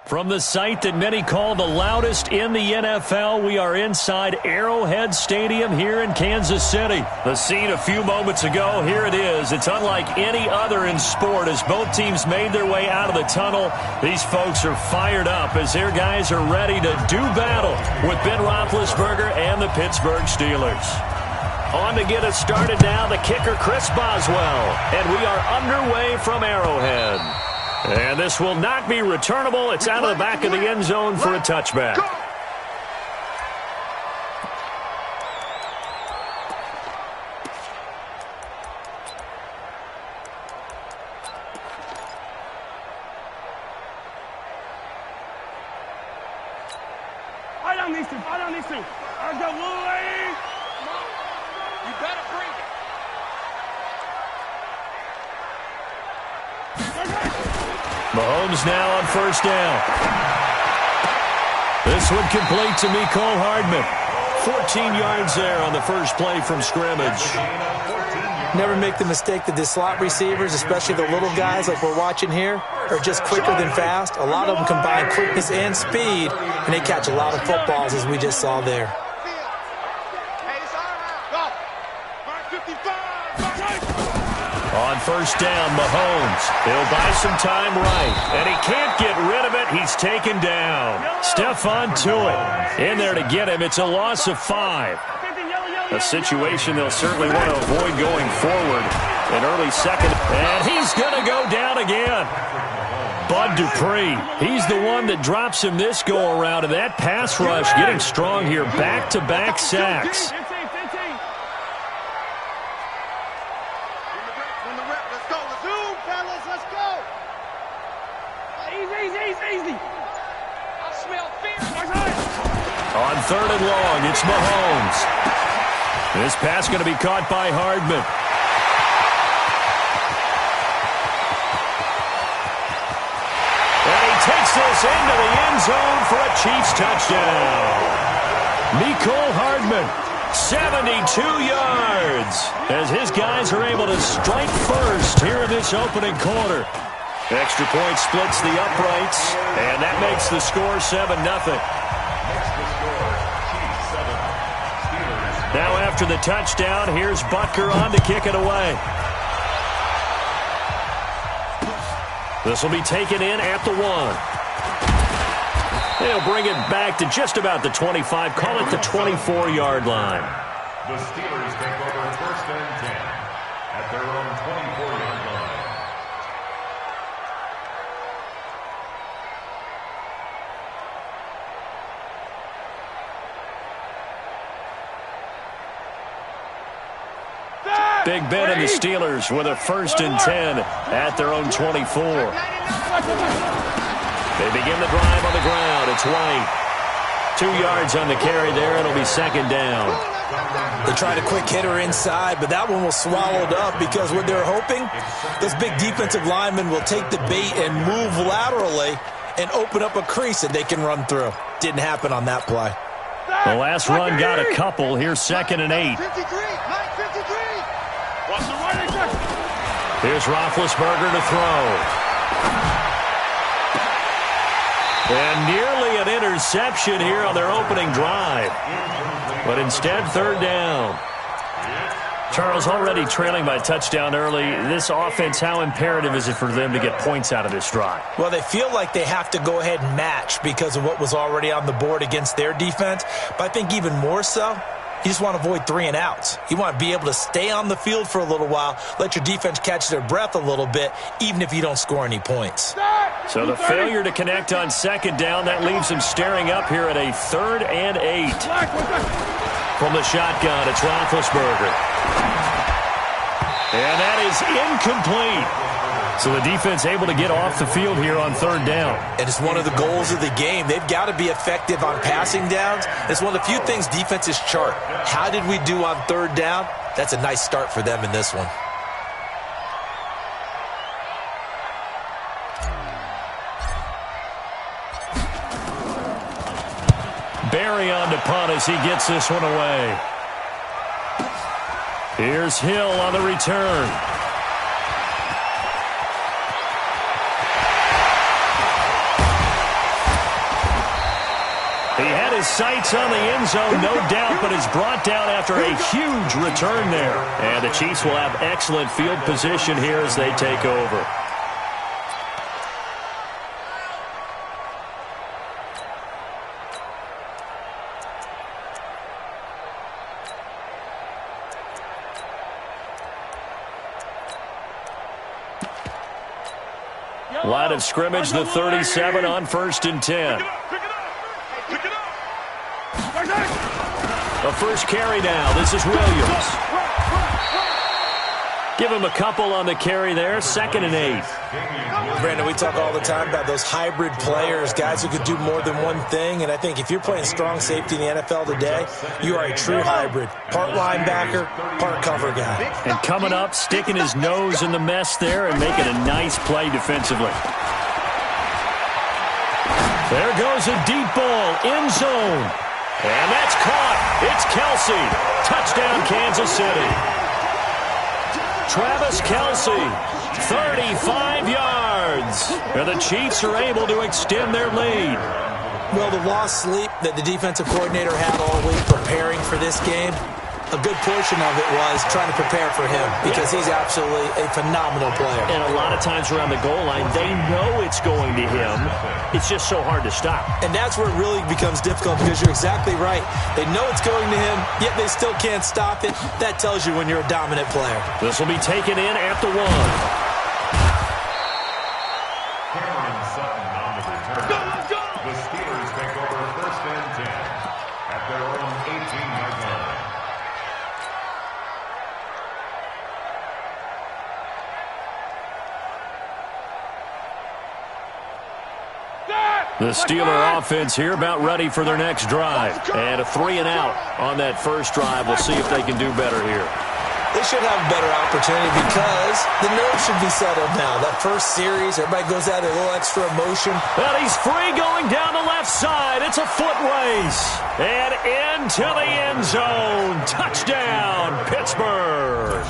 From the site that many call the loudest in the NFL, we are inside Arrowhead Stadium here in Kansas City. The scene a few moments ago, here it is. It's unlike any other in sport as both teams made their way out of the tunnel. These folks are fired up as their guys are ready to do battle with Ben Roethlisberger and the Pittsburgh Steelers. On to get us started now, the kicker, Chris Boswell. And we are underway from Arrowhead. And this will not be returnable. It's out of the back of the end zone for a touchback. I don't need to. I got Willie. You better bring it. Mahomes now on first down. This one complete to Mecole Hardman. 14 yards there on the first play from scrimmage. Never make the mistake that the slot receivers, especially the little guys like we're watching here, are just quicker than fast. A lot of them combine quickness and speed, and they catch a lot of footballs as we just saw there. On first down, Mahomes. He'll buy some time right, and he can't get rid of it. He's taken down. Stephon Tuitt in there to get him. It's a loss of 5. A situation they'll certainly want to avoid going forward. An early second, and he's going to go down again. Bud Dupree, he's the one that drops him this go-around, and that pass rush getting strong here. Back-to-back sacks. On third and long, it's Mahomes. This pass going to be caught by Hardman. And he takes this into the end zone for a Chiefs touchdown. Mecole Hardman, 72 yards, as his guys are able to strike first here in this opening quarter. Extra point splits the uprights, and that makes the score 7-0. Now after the touchdown, here's Butker on to kick it away. This will be taken in at the 1. They'll bring it back to just about the 25, call it the 24-yard line. The Steelers take over first and 10 at their own 24-yard line. Big Ben and the Steelers with a first and 10 at their own 24. They begin the drive on the ground. It's White. 2 yards on the carry there. It'll be second down. They tried a quick hitter inside, but that one was swallowed up because what they're hoping, this big defensive lineman will take the bait and move laterally and open up a crease that they can run through. Didn't happen on that play. The last run got a couple. Here's second and 8. Here's Roethlisberger to throw. And nearly an interception here on their opening drive. But instead, third down. Charles, already trailing by a touchdown early. This offense, how imperative is it for them to get points out of this drive? Well, they feel like they have to go ahead and match because of what was already on the board against their defense. But I think even more so, you just want to avoid 3 and outs. You want to be able to stay on the field for a little while, let your defense catch their breath a little bit, even if you don't score any points. So the failure to connect on second down, that leaves them staring up here at a 3rd and 8. From the shotgun, it's Roethlisberger. And that is incomplete. So the defense able to get off the field here on third down. And it's one of the goals of the game. They've got to be effective on passing downs. It's one of the few things defenses chart. How did we do on third down? That's a nice start for them in this one. Barry on to punt as he gets this one away. Here's Hill on the return. He had his sights on the end zone, no doubt, but is brought down after a huge return there. And the Chiefs will have excellent field position here as they take over. Line of scrimmage, the 37 on 1st and 10. The first carry now. This is Williams. Give him a couple on the carry there. 2nd and 8. Brandon, we talk all the time about those hybrid players, guys who could do more than one thing. And I think if you're playing strong safety in the NFL today, you are a true hybrid. Part linebacker, part cover guy. And coming up, sticking his nose in the mess there and making a nice play defensively. There goes a deep ball, end zone. And that's caught. It's Kelsey. Touchdown, Kansas City. Travis Kelsey, 35 yards. And the Chiefs are able to extend their lead. Well, the lost sleep that the defensive coordinator had all week preparing for this game, a good portion of it was trying to prepare for him because he's absolutely a phenomenal player. And a lot of times around the goal line, they know it's going to him. It's just so hard to stop. And that's where it really becomes difficult because you're exactly right. They know it's going to him, yet they still can't stop it. That tells you when you're a dominant player. This will be taken in at the 1. The Steelers take over 1st and 10 at their own 18-yard line. The Steeler offense here about ready for their next drive. And a 3 and out on that first drive. We'll see if they can do better here. They should have a better opportunity because the nerves should be settled now. That first series, everybody goes out a little extra emotion. Well, he's free going down the left side. It's a foot race. And into the end zone. Touchdown, Pittsburgh.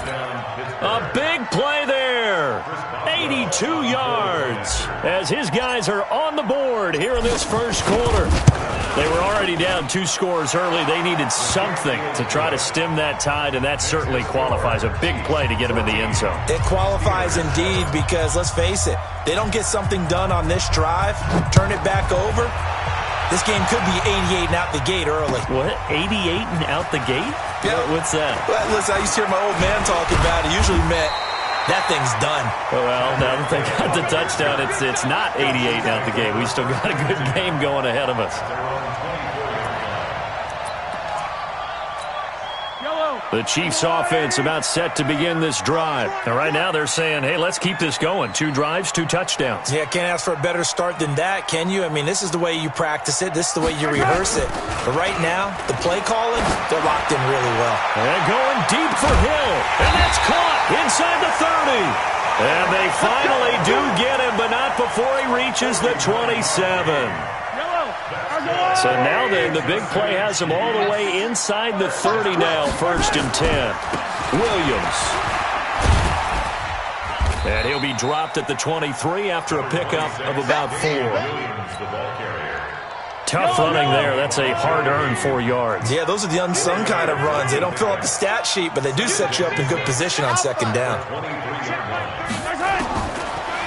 A big play there. 82 yards as his guys are on the board here in this first quarter. They were already down 2 scores early. They needed something to try to stem that tide, and that certainly qualifies. A big play to get them in the end zone. It qualifies indeed because, let's face it, they don't get something done on this drive, turn it back over, this game could be 88 and out the gate early. What? 88 and out the gate? Yeah. What's that? Well, listen, I used to hear my old man talking about it. It usually meant that thing's done. Well, now that they got the touchdown, it's not 88 out the gate. We still got a good game going ahead of us. The Chiefs offense about set to begin this drive. And right now they're saying, hey, let's keep this going. 2 drives, 2 touchdowns. Yeah, can't ask for a better start than that, can you? I mean, this is the way you practice it. This is the way you rehearse it. But right now, the play calling, they're locked in really well. And going deep for Hill. And that's caught inside the 30. And they finally do get him, but not before he reaches the 27. So now then, the big play has him all the way inside the 30 now, 1st and 10. Williams. And he'll be dropped at the 23 after a pickup of about 4. Tough running there. That's a hard-earned 4 yards. Yeah, those are the unsung kind of runs. They don't fill up the stat sheet, but they do set you up in good position on 2nd down.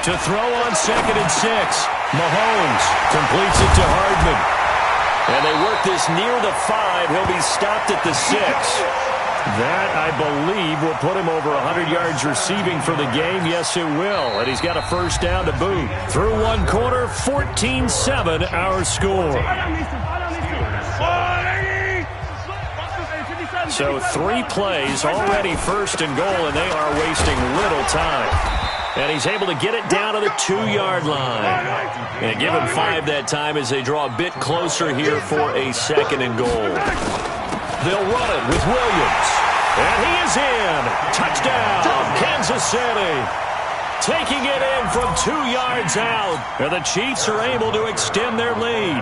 To throw on 2nd and 6. Mahomes completes it to Hardman. And they work this near the 5. He'll be stopped at the 6. That, I believe, will put him over 100 yards receiving for the game. Yes, it will. And he's got a first down to boot. Through 1 quarter, 14-7 our score. So 3 plays, already 1st and goal, and they are wasting little time. And he's able to get it down to the 2-yard line. And give him 5 that time as they draw a bit closer here for a 2nd and goal. They'll run it with Williams. And he is in. Touchdown, Kansas City. Taking it in from 2 yards out. And the Chiefs are able to extend their lead.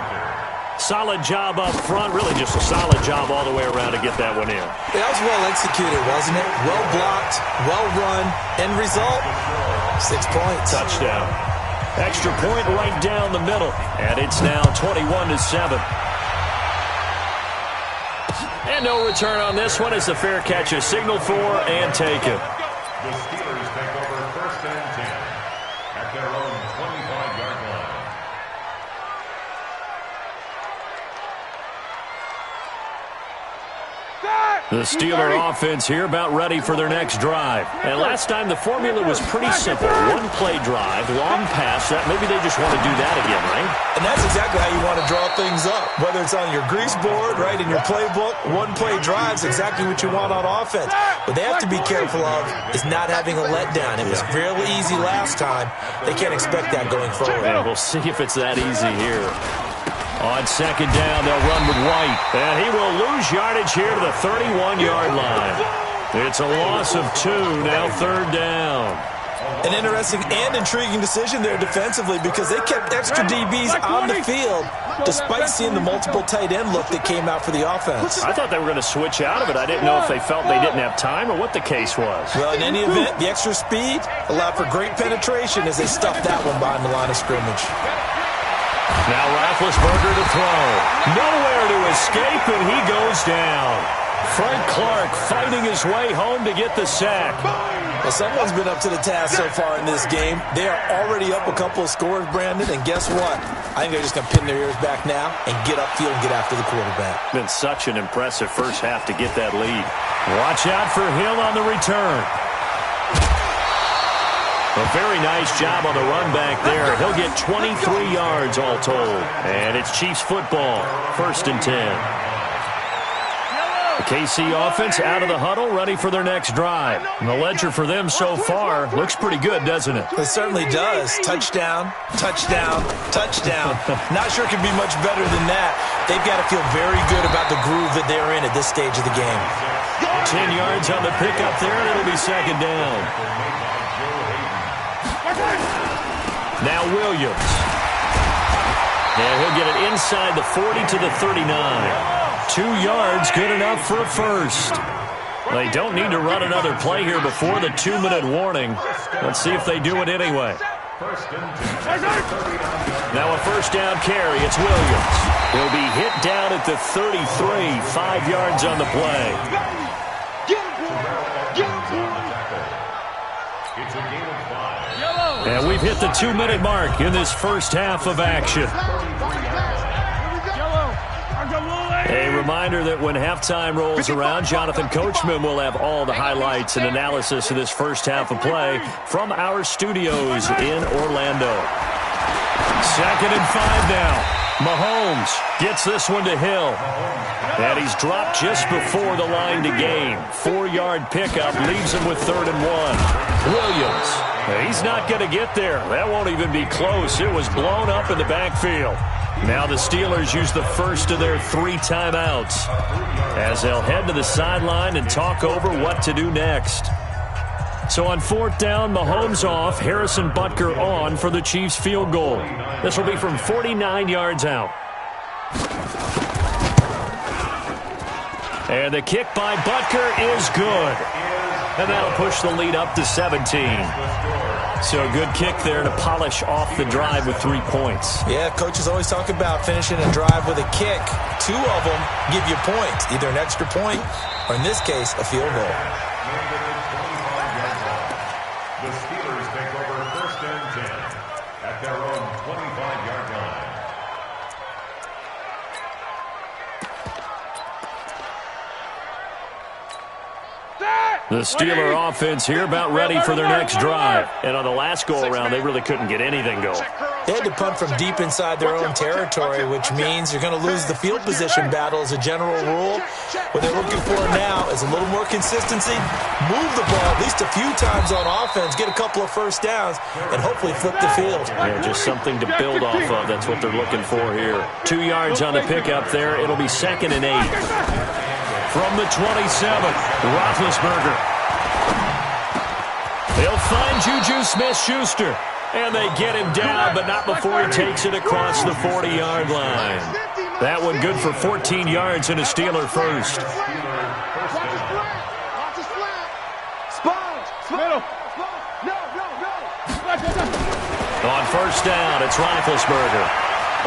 Solid job up front. Really just a solid job all the way around to get that one in. That was well executed, wasn't it? Well blocked, well run. End result, 6 points. Touchdown. Extra point right down the middle. And it's now 21-7. And no return on this one as the fair catch is signaled for and taken. The Steelers take over 1st and 10 at their own 25-yard line. The Steeler offense here about ready for their next drive. And last time the formula was pretty simple. One-play drive, long pass. That maybe they just want to do that again, right? And that's exactly how you want to draw things up. Whether it's on your grease board, right, in your playbook, one-play drive's exactly what you want on offense. What they have to be careful of is not having a letdown. It was fairly easy last time. They can't expect that going forward. Yeah, we'll see if it's that easy here. On 2nd down, they'll run with White. And he will lose yardage here to the 31-yard line. It's a loss of 2, now 3rd down. An interesting and intriguing decision there defensively because they kept extra DBs on the field despite seeing the multiple tight end look that came out for the offense. I thought they were going to switch out of it. I didn't know if they felt they didn't have time or what the case was. Well, in any event, the extra speed allowed for great penetration as they stuffed that one behind the line of scrimmage. Now Roethlisberger to throw. Nowhere to escape, and he goes down. Frank Clark fighting his way home to get the sack. Well, someone's been up to the task so far in this game. They are already up a couple of scores, Brandon, and guess what? I think they're just going to pin their ears back now and get upfield and get after the quarterback. Been such an impressive first half to get that lead. Watch out for Hill on the return. A very nice job on the run back there. He'll get 23 yards all told. And it's Chiefs football, 1st and 10. The KC offense out of the huddle, ready for their next drive. And the ledger for them so far looks pretty good, doesn't it? It certainly does. Touchdown, touchdown, touchdown. Not sure it could be much better than that. They've got to feel very good about the groove that they're in at this stage of the game. 10 yards on the pickup there, and it'll be 2nd down. Now Williams. And he'll get it inside the 40 to the 39. 2 yards, good enough for a first. They don't need to run another play here before the 2-minute warning. Let's see if they do it anyway. Now a 1st down carry. It's Williams. He'll be hit down at the 33, 5 yards on the play. And we've hit the 2-minute mark in this first half of action. A reminder that when halftime rolls around, Jonathan Coachman will have all the highlights and analysis of this first half of play from our studios in Orlando. 2nd and 5 now. Mahomes gets this one to Hill. And he's dropped just before the line to gain. 4-yard pickup leaves him with 3rd and 1. Williams. He's not going to get there. That won't even be close. It was blown up in the backfield. Now the Steelers use the first of their 3 timeouts as they'll head to the sideline and talk over what to do next. So on 4th down, Mahomes off, Harrison Butker on for the Chiefs field goal. This will be from 49 yards out. And the kick by Butker is good. And that'll push the lead up to 17. So a good kick there to polish off the drive with 3 points. Yeah, coaches always talk about finishing a drive with a kick. 2 of them give you points, either an extra point or, in this case, a field goal. The Steelers take over 1st and 10 at their own 25-yard line. The Steeler offense here about ready for their next drive. And on the last go-around, they really couldn't get anything going. They had to punt from deep inside their own territory, which means you're going to lose the field position battle as a general rule. What they're looking for now is a little more consistency, move the ball at least a few times on offense, get a couple of first downs, and hopefully flip the field. Yeah, just something to build off of. That's what they're looking for here. 2 yards on the pickup there. It'll be 2nd and 8. From the 27, Roethlisberger. They'll find Juju Smith-Schuster. And they get him down, but not before he takes it across the 40-yard line. That one good for 14 yards and a Steeler first. On 1st down, it's Roethlisberger.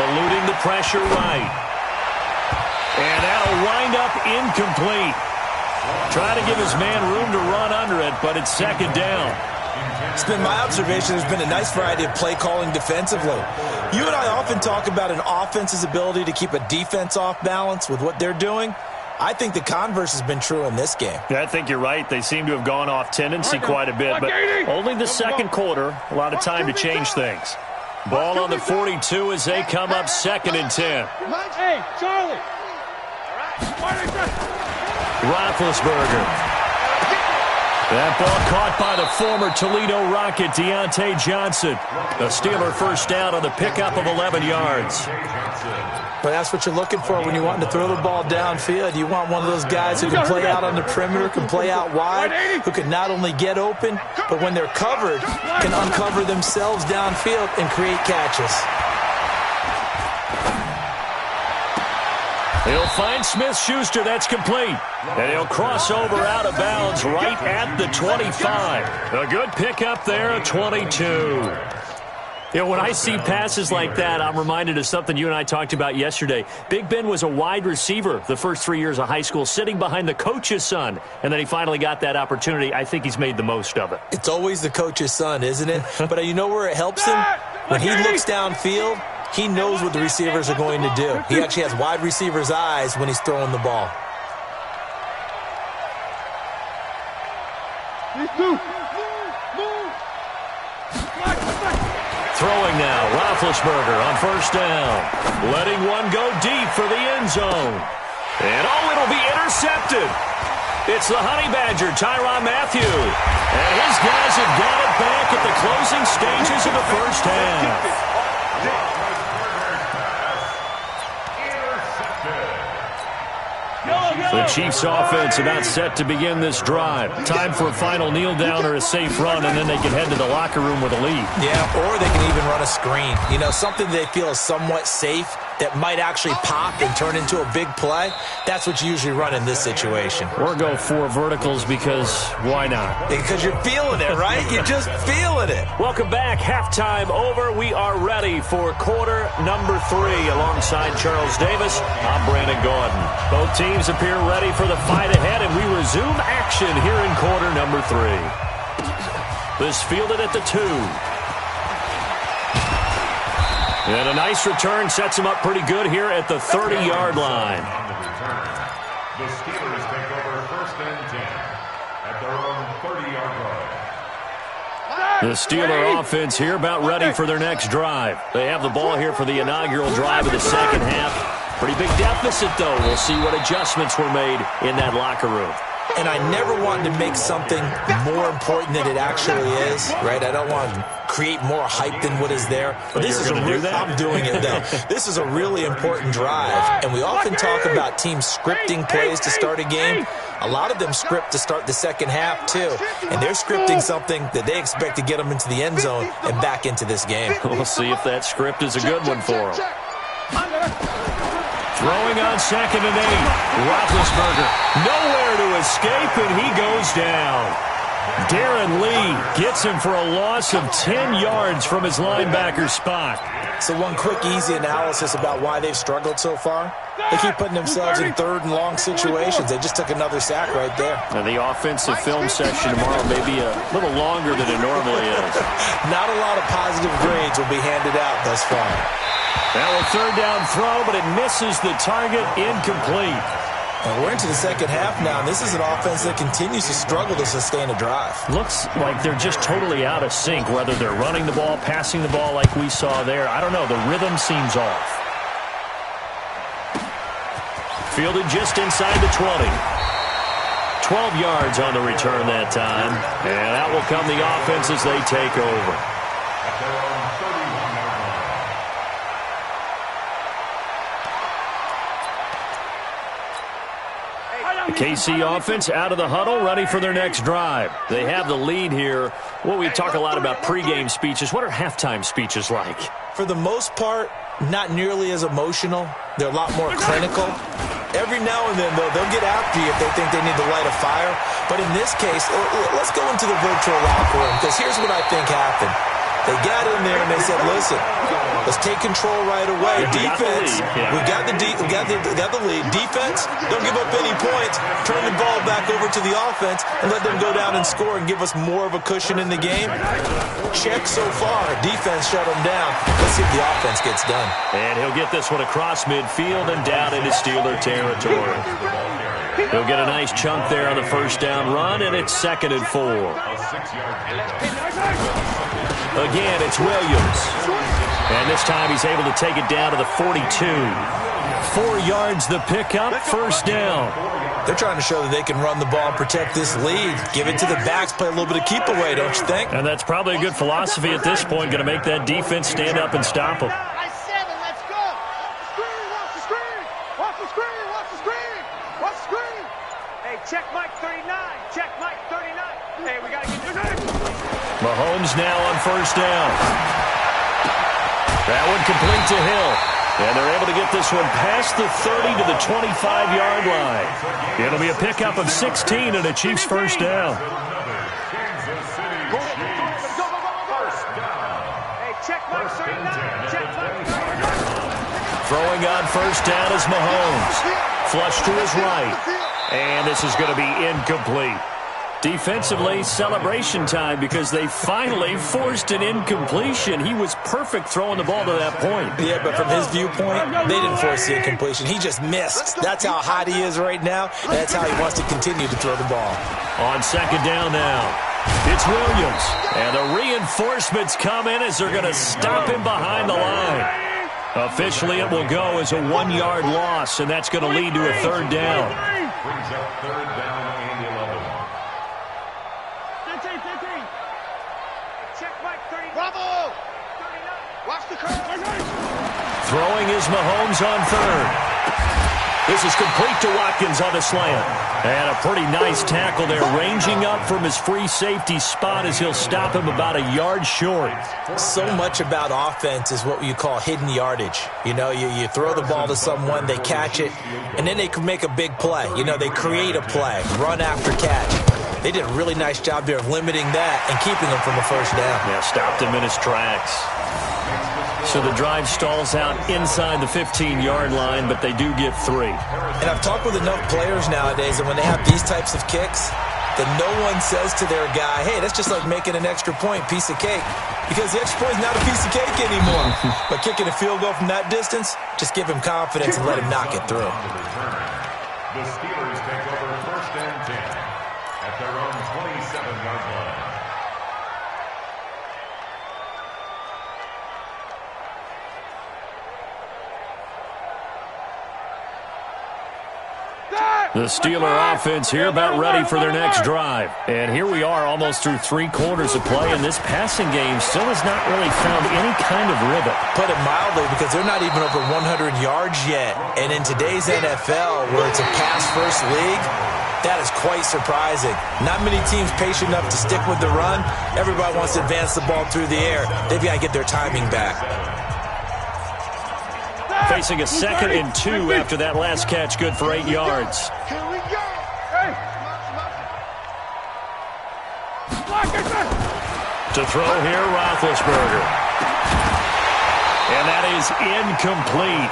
Eluding the pressure right. And that'll wind up incomplete. Trying to give his man room to run under it, but it's second down. It's been my observation there's been a nice variety of play calling defensively. You and I often talk about an offense's ability to keep a defense off balance with what they're doing. I think the converse has been true in this game. Yeah, I think you're right. They seem to have gone off tendency quite a bit, but only the second quarter, a lot of time to change things. Ball on the 42 as they come up 2nd and 10. Hey, Charlie. Roethlisberger. That ball caught by the former Toledo Rocket, Deontay Johnson. The Steeler first down on the pickup of 11 yards. But that's what you're looking for when you want to throw the ball downfield. You want one of those guys who can play out on the perimeter, can play out wide, who can not only get open, but when they're covered, can uncover themselves downfield and create catches. He'll find Smith-Schuster. That's complete. And he'll cross over out of bounds right at the 25. A good pickup there, 22. You know, when I see passes like that, I'm reminded of something you and I talked about yesterday. Big Ben was a wide receiver the first 3 years of high school, sitting behind the coach's son. And then he finally got that opportunity. I think he's made the most of it. It's always the coach's son, isn't it? But you know where it helps him? When he looks downfield, he knows what the receivers are going to do. He actually has wide receivers' eyes when he's throwing the ball. Throwing now, Roethlisberger on first down. Letting one go deep for the end zone. And it'll be intercepted. It's the Honey Badger, Tyrann Mathieu. And his guys have got it back at the closing stages of the first half. The Chiefs' offense about set to begin this drive. Time for a final kneel down or a safe run, and then they can head to the locker room with a lead. Yeah, or they can even run a screen. You know, something they feel is somewhat safe that might actually pop and turn into a big play. That's what you usually run in this situation. Or go 4 verticals because why not? Because you're feeling it, right? You're just feeling it. Welcome back. Halftime over. We are ready for quarter number 3. Alongside Charles Davis, I'm Brandon Gordon. Both teams appear ready for the fight ahead, and we resume action here in quarter number 3. This fielded at the 2. And a nice return sets him up pretty good here at the 30-yard line. The Steelers take over 1st and 10 at their own 30-yard line. The Steeler offense here about ready for their next drive. They have the ball here for the inaugural drive of the second half. Pretty big deficit, though. We'll see what adjustments were made in that locker room. And I never wanted to make something more important than it actually is, right? I don't want to create more hype than what is there. But this is I'm doing it, though. This is a really important drive. And we often talk about teams scripting plays to start a game. A lot of them script to start the second half, too. And they're scripting something that they expect to get them into the end zone and back into this game. We'll see if that script is a good one for them. Throwing on 2nd and 8. Roethlisberger nowhere to escape, and he goes down. Darren Lee gets him for a loss of 10 yards from his linebacker spot. So one quick, easy analysis about why they've struggled so far. They keep putting themselves in 3rd and long situations. They just took another sack right there. And the offensive film session tomorrow may be a little longer than it normally is. Not a lot of positive grades will be handed out thus far. Now a 3rd down throw, but it misses the target, incomplete. And we're into the second half now, and this is an offense that continues to struggle to sustain a drive. Looks like they're just totally out of sync, whether they're running the ball, passing the ball like we saw there. I don't know. The rhythm seems off. Fielded just inside the 20. 12 yards on the return that time. And out will come the offense as they take over. KC offense out of the huddle, ready for their next drive. They have the lead here. Well, we talk a lot about pregame speeches. What are halftime speeches like? For the most part, not nearly as emotional. They're a lot more clinical. Every now and then, though, they'll get after you if they think they need to light a fire. But in this case, let's go into the virtual locker room, because here's what I think happened. They got in there and they said, listen, Let's take control right away. Defense, we've got the lead. Defense, don't give up any points. Turn the ball back over to the offense and let them go down and score and give us more of a cushion in the game. Check so far. Defense shut them down. Let's see if the offense gets done. And he'll get this one across midfield and down into Steeler territory. He'll get a nice chunk there on the first down run, and it's 2nd and 4. Again, it's Williams. And this time he's able to take it down to the 42. 4 yards the pickup, first down. They're trying to show that they can run the ball and protect this lead. Give it to the backs, play a little bit of keep away, don't you think? And that's probably a good philosophy at this point, going to make that defense stand up and stop them. Let's go. Watch the screen. Watch the screen. Watch the screen. Watch the screen. Hey, check Mike 39. Check Mike 39. Hey, we got to get this. Mahomes now on first down. That one complete to Hill. And they're able to get this one past the 30 to the 25-yard line. It'll be a pickup of 16 and a Chiefs first down. Hey, check Mike 39. Check Mike 39. Throwing on first down is Mahomes. Flush to his right. And this is going to be incomplete. Defensively, celebration time because they finally forced an incompletion. He was perfect throwing the ball to that point. Yeah, but from his viewpoint, they didn't force the incompletion. He just missed. That's how hot he is right now, and that's how he wants to continue to throw the ball. On second down now, it's Williams. And the reinforcements come in as they're going to stop him behind the line. Officially, it will go as a 1-yard loss, and that's going to lead to a third down. Brings up third down and 11. Bravo! Watch the curve. Throwing is Mahomes on third. This is complete to Watkins on the slant. And a pretty nice tackle there, ranging up from his free safety spot as he'll stop him about a yard short. So much about offense is what you call hidden yardage. You know, you throw the ball to someone, they catch it, and then they can make a big play. You know, they create a play, run after catch. They did a really nice job there of limiting that and keeping him from a first down. Yeah, stopped him in his tracks. So the drive stalls out inside the 15-yard line, but they do get 3. And I've talked with enough players nowadays that when they have these types of kicks, that no one says to their guy, hey, that's just like making an extra point, piece of cake. Because the extra point is not a piece of cake anymore. But kicking a field goal from that distance, just give him confidence and let him knock it through. The Steelers take over first and 10 at their own 27-yard line. The Steeler offense here about ready for their next drive. And here we are almost through 3 quarters of play, and this passing game still has not really found any kind of rhythm. Put it mildly, because they're not even over 100 yards yet. And in today's NFL, where it's a pass-first league, that is quite surprising. Not many teams patient enough to stick with the run. Everybody wants to advance the ball through the air. They've got to get their timing back. Facing a 2nd and 2 after that last catch, good for 8 yards. Here we go. Hey. To throw here, Roethlisberger. And that is incomplete.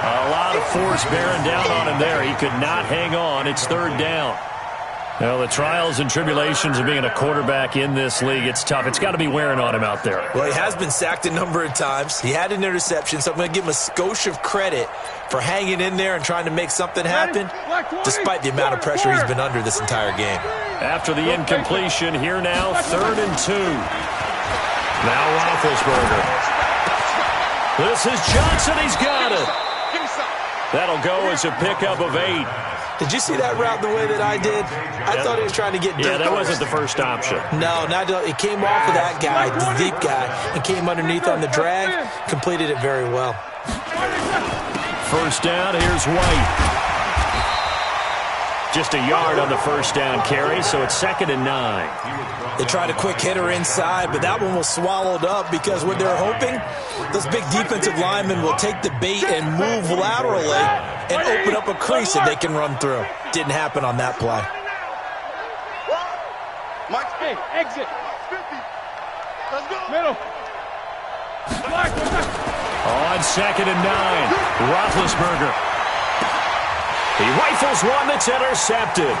A lot of force bearing down on him there. He could not hang on. It's third down. Well, the trials and tribulations of being a quarterback in this league, it's tough. It's got to be wearing on him out there. Well, he has been sacked a number of times. He had an interception, so I'm going to give him a skosh of credit for hanging in there and trying to make something happen, despite the amount of pressure he's been under this entire game. After the incompletion, here now, 3rd and 2. Now Roethlisberger. This is Johnson. He's got it. That'll go as a pickup of 8. Did you see that route the way that I did? I thought he was trying to get deep. Yeah, that wasn't the first option. No, it came off of that guy, the deep guy, and came underneath on the drag. Completed it very well. First down, here's White. Just a yard on the first down carry, so it's 2nd and 9. They tried a quick hitter inside, but that one was swallowed up because what they're hoping, those big defensive linemen will take the bait and move laterally and open up a crease that they can run through. Didn't happen on that play. Mike, hey, exit. Let's go. Middle. On 2nd and 9, Roethlisberger. He rifles one that's intercepted.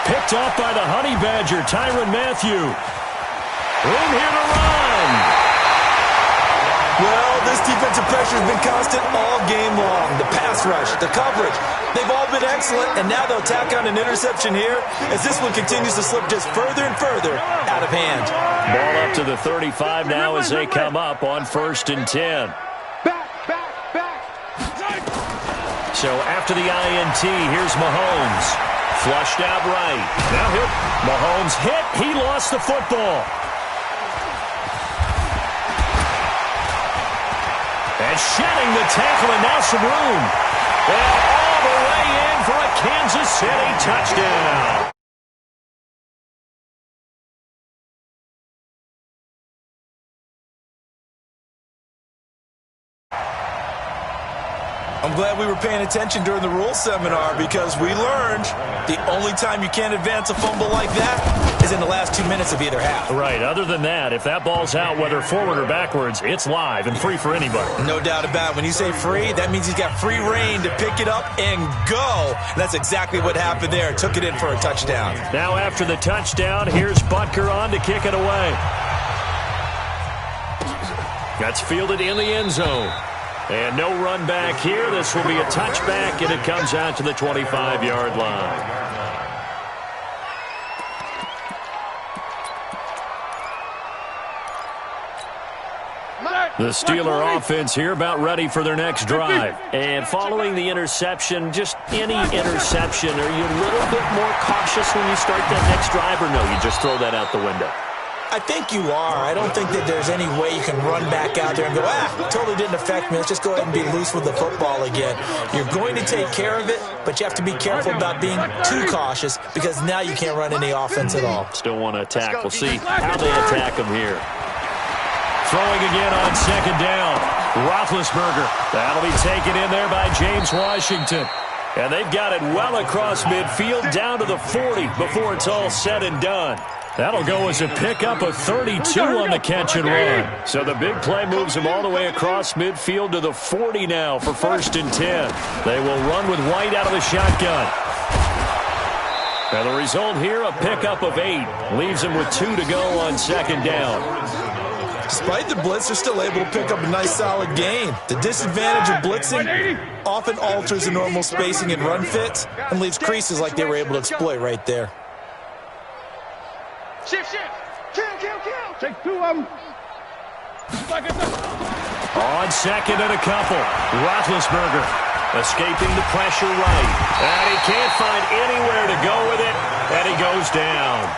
Picked off by the Honey Badger, Tyrann Mathieu. Room here to run. Well, this defensive pressure has been constant all game long. The pass rush, the coverage, they've all been excellent, and now they'll tack on an interception here as this one continues to slip just further and further out of hand. Ball up to the 35 now as they come up on 1st and 10. So after the INT, here's Mahomes. Flushed out right. Now Mahomes hit. He lost the football. And shedding the tackle, and now some room. And all the way in for a Kansas City touchdown. I'm glad we were paying attention during the rules seminar because we learned the only time you can't advance a fumble like that is in the last 2 minutes of either half. Right. Other than that, if that ball's out, whether forward or backwards, it's live and free for anybody. No doubt about it. When you say free, that means he's got free reign to pick it up and go. And that's exactly what happened there. Took it in for a touchdown. Now after the touchdown, here's Butker on to kick it away. That's fielded in the end zone. And no run back here. This will be a touchback, and it comes out to the 25-yard line. The Steeler offense here about ready for their next drive. And following the interception, just any interception, are you a little bit more cautious when you start that next drive, or no, you just throw that out the window? I think you are. I don't think that there's any way you can run back out there and go, totally didn't affect me. Let's just go ahead and be loose with the football again. You're going to take care of it, but you have to be careful about being too cautious because now you can't run any offense at all. Still want to attack. We'll see how they attack him here. Throwing again on 2nd down. Roethlisberger. That'll be taken in there by James Washington. And they've got it well across midfield down to the 40 before it's all said and done. That'll go as a pickup of 32 on the catch and run. So the big play moves him all the way across midfield to the 40 now for 1st and 10. They will run with White out of the shotgun. And the result here, a pickup of 8. Leaves him with 2 to go on 2nd down. Despite the blitz, they're still able to pick up a nice solid gain. The disadvantage of blitzing often alters the normal spacing and run fits and leaves creases like they were able to exploit right there. Shift. Kill. Take 2 of them. On 2nd and a couple. Roethlisberger escaping the pressure right. And he can't find anywhere to go with it. And he goes down.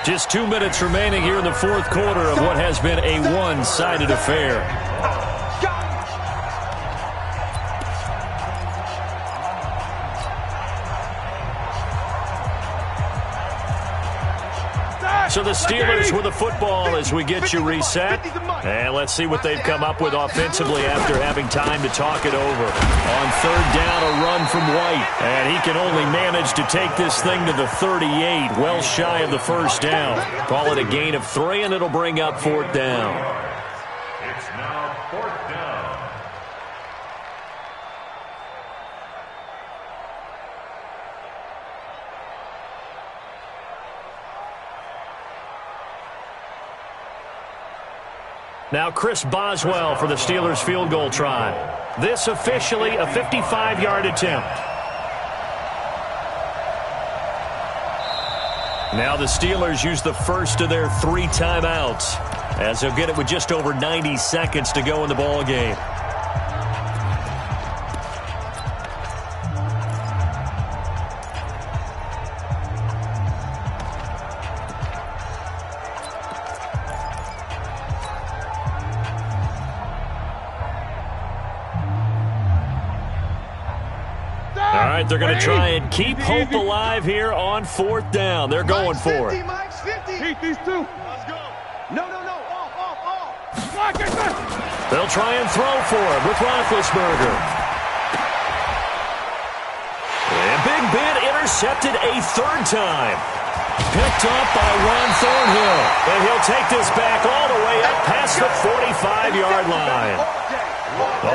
Just 2 minutes remaining here in the 4th quarter of what has been a one-sided affair. So the Steelers with the football as we get you reset. And let's see what they've come up with offensively after having time to talk it over. On 3rd down, a run from White. And he can only manage to take this thing to the 38, well shy of the 1st down. Call it a gain of 3, and it'll bring up 4th down. It's now 4th down. Now Chris Boswell for the Steelers field goal try. This officially a 55-yard attempt. Now the Steelers use the first of their 3 timeouts as they'll get it with just over 90 seconds to go in the ball game. They're going to try and keep hope alive here on 4th down. They're going for it. Mike's 50. Keep these 2. Let's go. No. Off. They'll try and throw for it with Roethlisberger. And Big Ben intercepted a third time. Picked up by Ron Thornhill. And he'll take this back all the way up past the 45-yard line.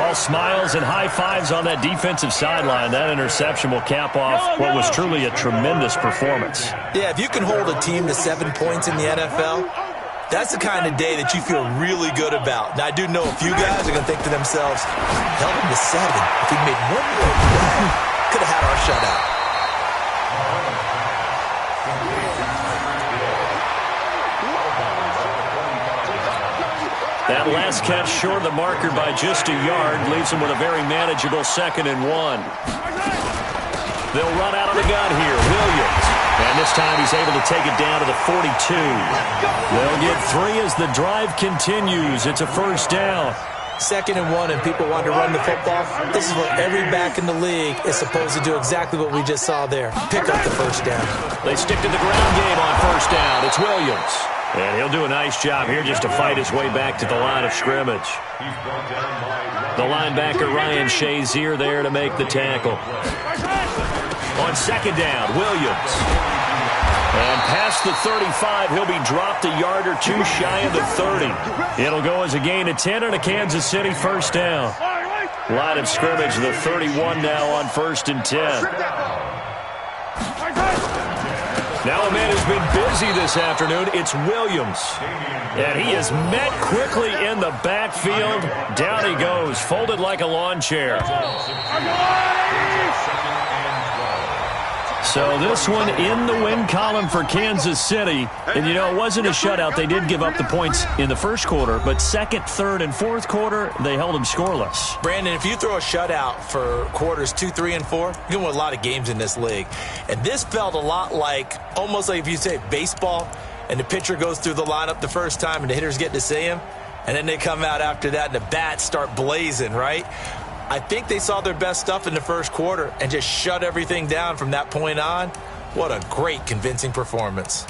All smiles and high fives on that defensive sideline. That interception will cap off what was truly a tremendous performance. Yeah, if you can hold a team to 7 points in the NFL, that's the kind of day that you feel really good about. Now, I do know a few guys are going to think to themselves, held him to 7. If he made one more play, could have had our shutout. That last catch short of the marker by just a yard leaves him with a very manageable 2nd and 1. They'll run out of the gun here. Williams. And this time he's able to take it down to the 42. They'll get 3 as the drive continues. It's a first down. 2nd and 1, and people want to run the football. This is what every back in the league is supposed to do, exactly what we just saw there. Pick up the first down. They stick to the ground game on first down. It's Williams. And he'll do a nice job here just to fight his way back to the line of scrimmage. The linebacker, Ryan Shazier, there to make the tackle. On 2nd down, Williams. And past the 35, he'll be dropped a yard or 2 shy of the 30. It'll go as a gain of 10 and a Kansas City first down. Line of scrimmage, the 31 now on 1st and 10. Now a man who's been busy this afternoon, it's Williams. And he is met quickly in the backfield. Down he goes, folded like a lawn chair. So this one in the win column for Kansas City. And, you know, it wasn't a shutout. They did give up the points in the first quarter, but 2nd, 3rd, and 4th quarter, they held them scoreless. Brandon, if you throw a shutout for quarters 2, 3, and 4, you're going to win a lot of games in this league. And this felt a lot like, almost like if you say baseball, and the pitcher goes through the lineup the first time and the hitters get to see him, and then they come out after that and the bats start blazing, right? I think they saw their best stuff in the first quarter and just shut everything down from that point on. What a great, convincing performance.